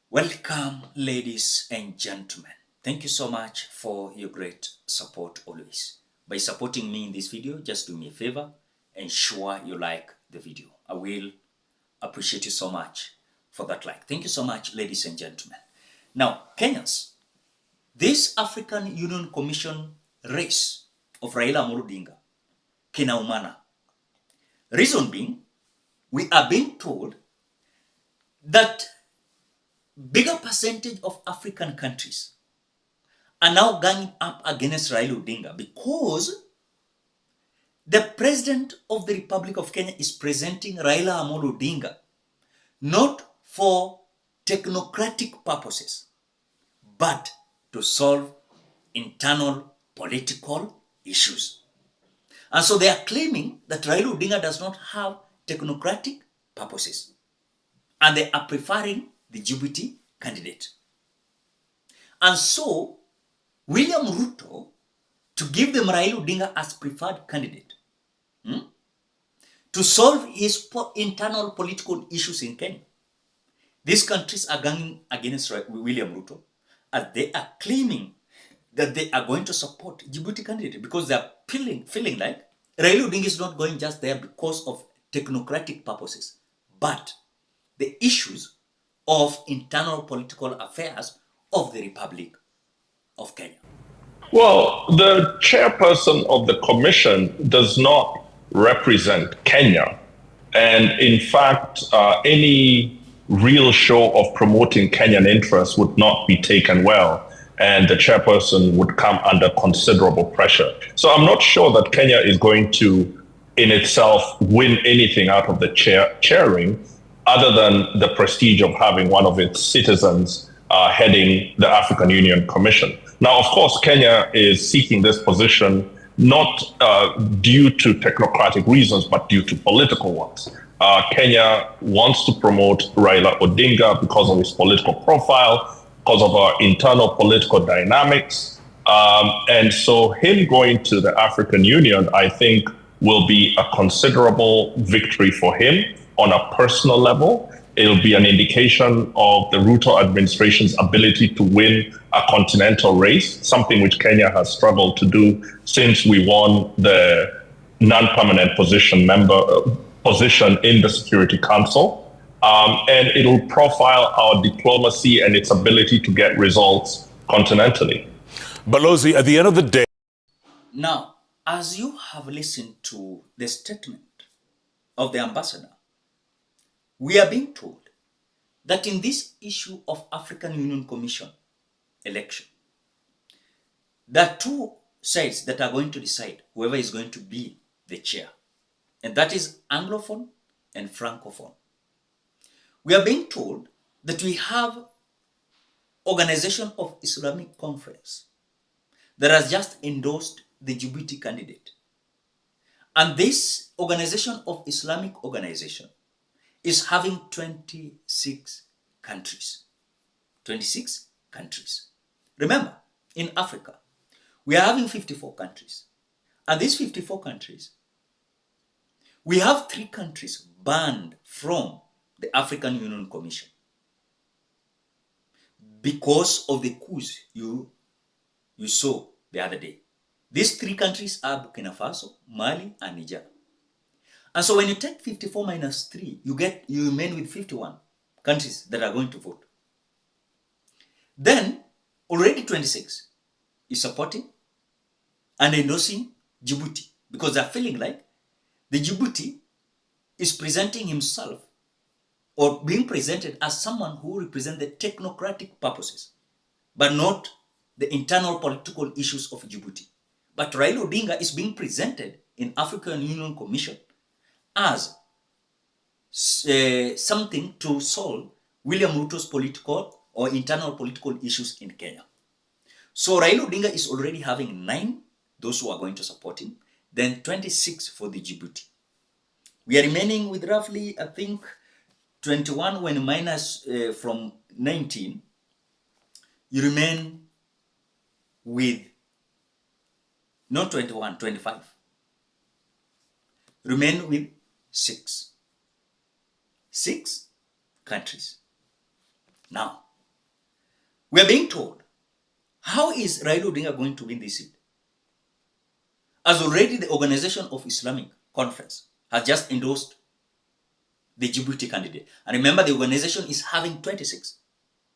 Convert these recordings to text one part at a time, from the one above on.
Welcome, ladies and gentlemen. Thank you so much for your great support always. By supporting me in this video, just do me a favor, ensure you like the video. I will appreciate you so much for that like. Thank you so much, ladies and gentlemen. Now, Kenyans, this African Union Commission race of Raila Amolo Odinga, kinaumana. Reason being, we are being told that bigger percentage of African countries are now ganging up against Raila Odinga because the president of the Republic of Kenya is presenting Raila Amolo Odinga not for technocratic purposes, but to solve internal political issues. And so they are claiming that Raila Odinga does not have technocratic purposes, and they are preferring the Djibouti candidate. And so William Ruto, to give them Raila Odinga as preferred candidate to solve his internal political issues in Kenya. These countries are ganging against William Ruto, as they are claiming that they are going to support Djibouti candidate because they are feeling like Raila Odinga is not going just there because of technocratic purposes, but the issues of internal political affairs of the Republic of Kenya. Well, the chairperson of the commission does not represent Kenya. And in fact, any real show of promoting Kenyan interests would not be taken well, and the chairperson would come under considerable pressure. So I'm not sure that Kenya is going to, in itself, win anything out of the chairing, other than the prestige of having one of its citizens heading the African Union Commission. Now, of course, Kenya is seeking this position not due to technocratic reasons, but due to political ones. Kenya wants to promote Raila Odinga because of his political profile, because of our internal political dynamics. And so him going to the African Union, I think, will be a considerable victory for him on a personal level. It'll be an indication of the Ruto administration's ability to win a continental race, something which Kenya has struggled to do since we won the non-permanent position in the Security Council. And it'll profile our diplomacy and its ability to get results continentally. Balozi, at the end of the day... Now, as you have listened to the statement of the ambassador, we are being told that in this issue of African Union Commission election, there are two sides that are going to decide whoever is going to be the chair, and that is Anglophone and Francophone. We are being told that we have Organization of Islamic Conference that has just endorsed the Djibouti candidate. And this Organization of Islamic Organization is having 26 countries. 26 countries. Remember, in Africa, we are having 54 countries. And these 54 countries, we have 3 countries banned from the African Union Commission because of the coups you saw the other day. These 3 countries are Burkina Faso, Mali, and Niger. And so when you take 54 minus 3, you remain with 51 countries that are going to vote. Then already 26 is supporting and endorsing Djibouti because they're feeling like the Djibouti is presenting himself or being presented as someone who represents the technocratic purposes, but not the internal political issues of Djibouti. But Raila Odinga is being presented in African Union Commission as something to solve William Ruto's political or internal political issues in Kenya. So Raila Odinga is already having 9, those who are going to support him, then 26 for the Djibouti. We are remaining with roughly, I think, 21 when minus from 19, you remain with not 21, 25. Remain with 6 countries. Now, We are being told, how is Raila Odinga going to win this seat? As already the Organization of Islamic Conference has just endorsed the Djibouti candidate. And remember, the organization is having 26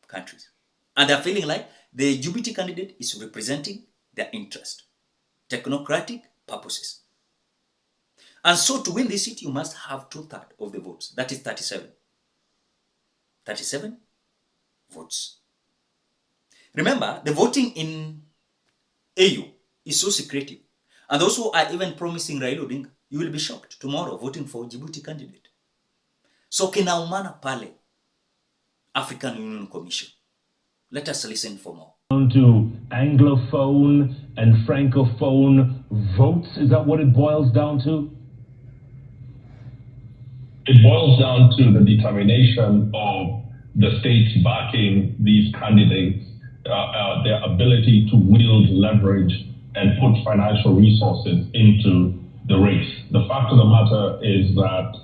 countries. And they're feeling like the Djibouti candidate is representing their interest, technocratic purposes. And so to win this seat, you must have 2/3 of the votes. That is 37. 37 votes. Remember, the voting in AU is so secretive. And those who are even promising Raila Odinga, you will be shocked tomorrow voting for Djibouti candidate. So kinaumana pale African Union Commission. Let us listen for more. To Anglophone and Francophone votes, is that what it boils down to? It boils down to the determination of the states backing these candidates, their ability to wield leverage and put financial resources into the race. The fact of the matter is that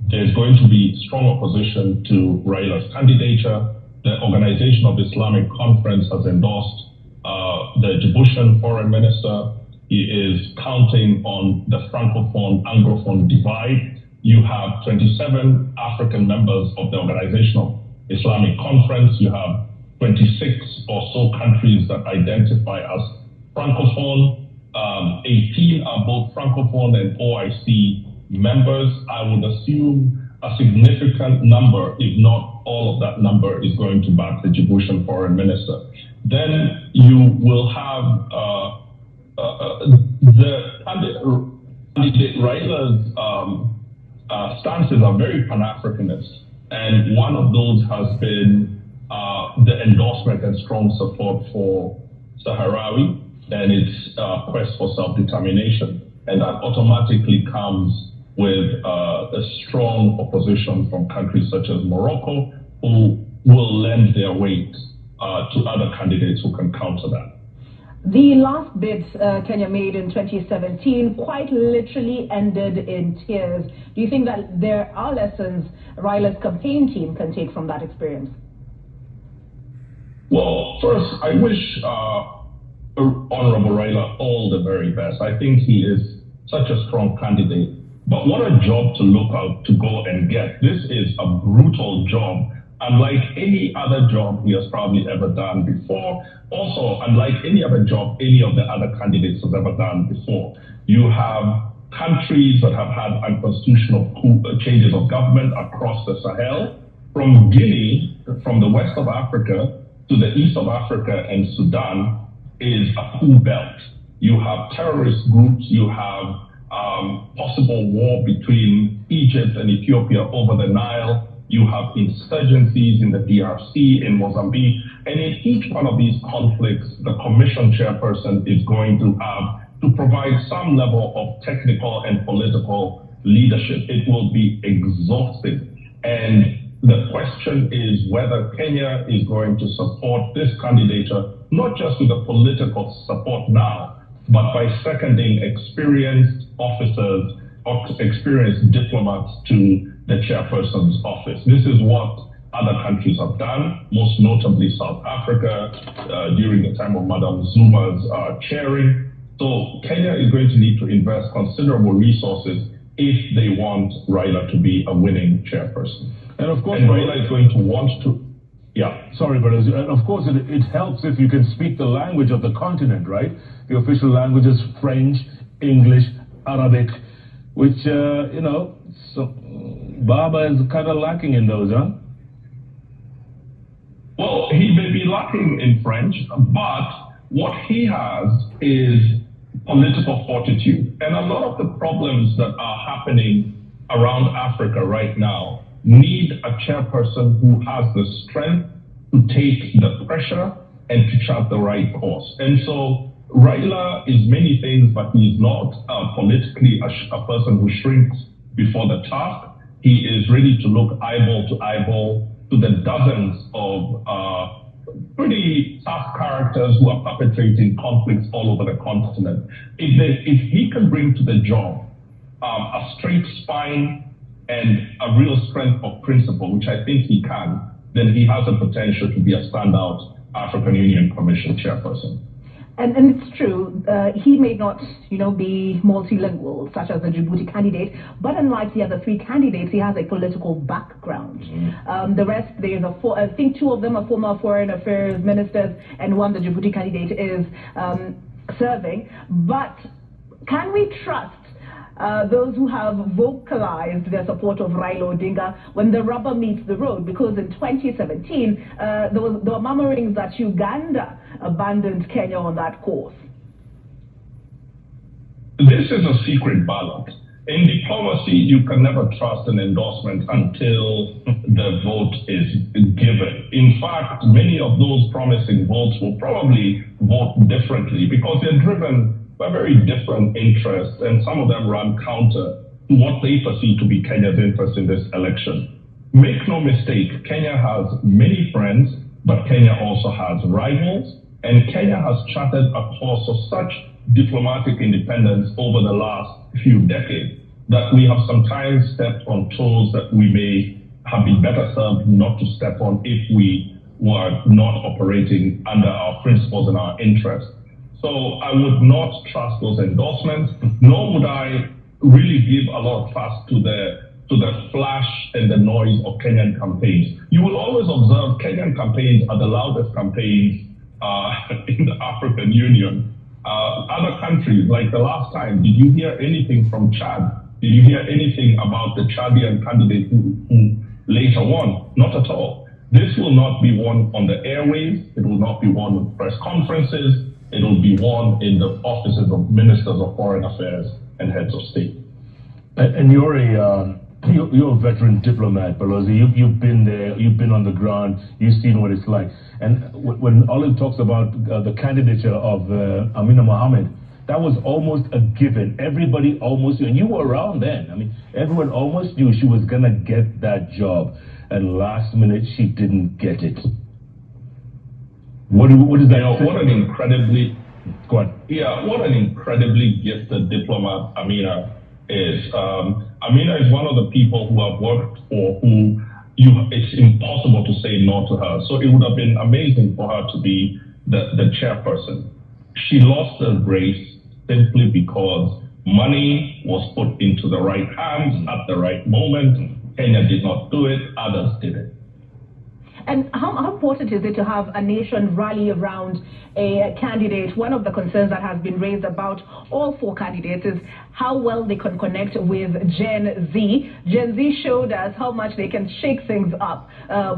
there's going to be strong opposition to Raila's candidature. The Organization of Islamic Conference has endorsed the Djiboutian foreign minister. He is counting on the Francophone, Anglophone divide. You have 27 African members of the Organization of Islamic Conference. You have 26 or so countries that identify as Francophone. 18 are both Francophone and OIC members. I would assume a significant number, if not all of that number, is going to back the Djiboutian foreign minister. Then you will have the candidate Raila's stances are very Pan-Africanist, and one of those has been the endorsement and strong support for Sahrawi and its quest for self-determination, and that automatically comes with a strong opposition from countries such as Morocco, who will lend their weight to other candidates who can counter that. The last bids Kenya made in 2017 quite literally ended in tears. Do you think that there are lessons Raila's campaign team can take from that experience? Well, first, I wish Honorable Raila all the very best. I think he is such a strong candidate. But what a job to look out to go and get. This is a brutal job, unlike any other job he has probably ever done before. Also, unlike any other job any of the other candidates has ever done before. You have countries that have had unconstitutional changes of government across the Sahel, from Guinea, from the west of Africa to the east of Africa and Sudan is a coup belt. You have terrorist groups, you have possible war between Egypt and Ethiopia over the Nile. You have insurgencies in the DRC, in Mozambique. And in each one of these conflicts, the commission chairperson is going to have to provide some level of technical and political leadership. It will be exhausting. And the question is whether Kenya is going to support this candidature, not just with the political support now, but by seconding experienced officers or experienced diplomats to the chairperson's office. This is what other countries have done, most notably South Africa during the time of Madam Zuma's chairing. So Kenya is going to need to invest considerable resources if they want Raila to be a winning chairperson. And of course, Raila is going to want to. Yeah. Sorry, but of course it helps if you can speak the language of the continent, right? The official language is French, English, Arabic, which, so Baba is kind of lacking in those, huh? Well, he may be lacking in French, but what he has is political fortitude. And a lot of the problems that are happening around Africa right now need a chairperson who has the strength to take the pressure and to chart the right course. And so Raila is many things, but he's not politically a person who shrinks before the task. He is ready to look eyeball to eyeball to the dozens of pretty tough characters who are perpetrating conflicts all over the continent. If he can bring to the job a straight spine and a real strength of principle, which I think he can, then he has the potential to be a standout African Union Commission chairperson. And it's true, he may not, be multilingual, such as the Djibouti candidate, but unlike the other three candidates, he has a political background. The rest, I think two of them are former foreign affairs ministers, and one, the Djibouti candidate, is serving. But can we trust those who have vocalized their support of Raila Odinga when the rubber meets the road? Because in 2017, there were murmurings that Uganda abandoned Kenya on that course. This is a secret ballot. In diplomacy, you can never trust an endorsement until the vote is given. In fact, many of those promising votes will probably vote differently because they're driven by very different interests, and some of them run counter to what they perceive to be Kenya's interest in this election. Make no mistake, Kenya has many friends, but Kenya also has rivals, and Kenya has charted a course of such diplomatic independence over the last few decades that we have sometimes stepped on toes that we may have been better served not to step on if we were not operating under our principles and our interests. So I would not trust those endorsements, nor would I really give a lot of trust to the flash and the noise of Kenyan campaigns. You will always observe Kenyan campaigns are the loudest campaigns in the African Union. Other countries, like the last time, did you hear anything from Chad? Did you hear anything about the Chadian candidate who later won? Not at all. This will not be won on the airwaves. It will not be won with press conferences. It will be won in the offices of ministers of foreign affairs and heads of state. And you're a veteran diplomat, Balozi. You've been there. You've been on the ground. You've seen what it's like. And when Olive talks about the candidature of Amina Mohammed, that was almost a given. Everybody almost knew, and you were around then. I mean, everyone almost knew she was gonna get that job, and last minute she didn't get it. What is that? What an incredibly Go on. Yeah, what an incredibly gifted diplomat Amina is. Amina is one of the people who I've worked for it's impossible to say no to her. So it would have been amazing for her to be the chairperson. She lost the race simply because money was put into the right hands at the right moment. Kenya did not do it, others did it. And how important is it to have a nation rally around a candidate? One of the concerns that has been raised about all four candidates is how well they can connect with Gen Z. Gen Z showed us how much they can shake things up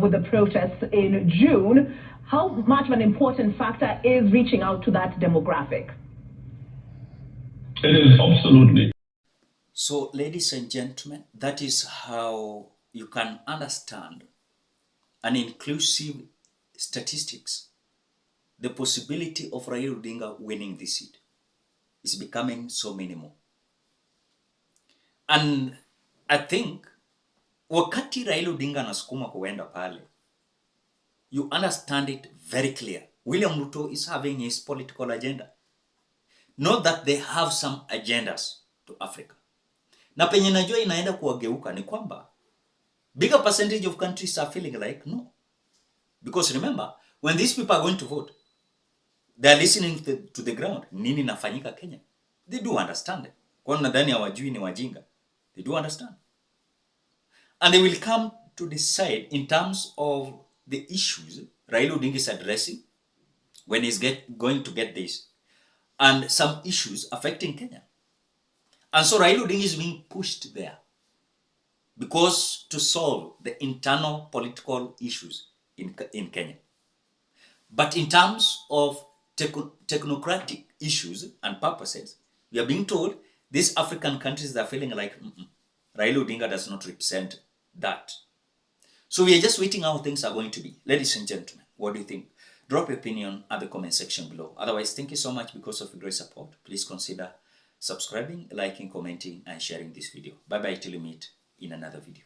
with the protests in June. How much of an important factor is reaching out to that demographic? It is absolutely. So, ladies and gentlemen, that is how you can understand an inclusive statistics. The possibility of Raila Odinga winning this seat is becoming so minimal. And I think wakati Raila Odinga anasukuma kuenda pale, you understand it very clear. William Ruto is having his political agenda. Not that they have some agendas to Africa. Na penye najua inaenda kuwageuka ni kwamba bigger percentage of countries are feeling like no. Because remember, when these people are going to vote, they are listening to the ground. Nini nafanyika Kenya? They do understand it. Kwa nadhani hawajui ni wajinga. They do understand. And they will come to decide in terms of the issues Raila Odinga is addressing when he's going to get this. And some issues affecting Kenya. And so Raila Odinga is being pushed there because to solve the internal political issues in Kenya. But in terms of technocratic issues and purposes, we are being told these African countries are feeling like Raila Odinga does not represent that. So we are just waiting how things are going to be. Ladies and gentlemen, what do you think? Drop your opinion at the comment section below. Otherwise, thank you so much because of your great support. Please consider subscribing, liking, commenting, and sharing this video. Bye-bye till we meet in another video.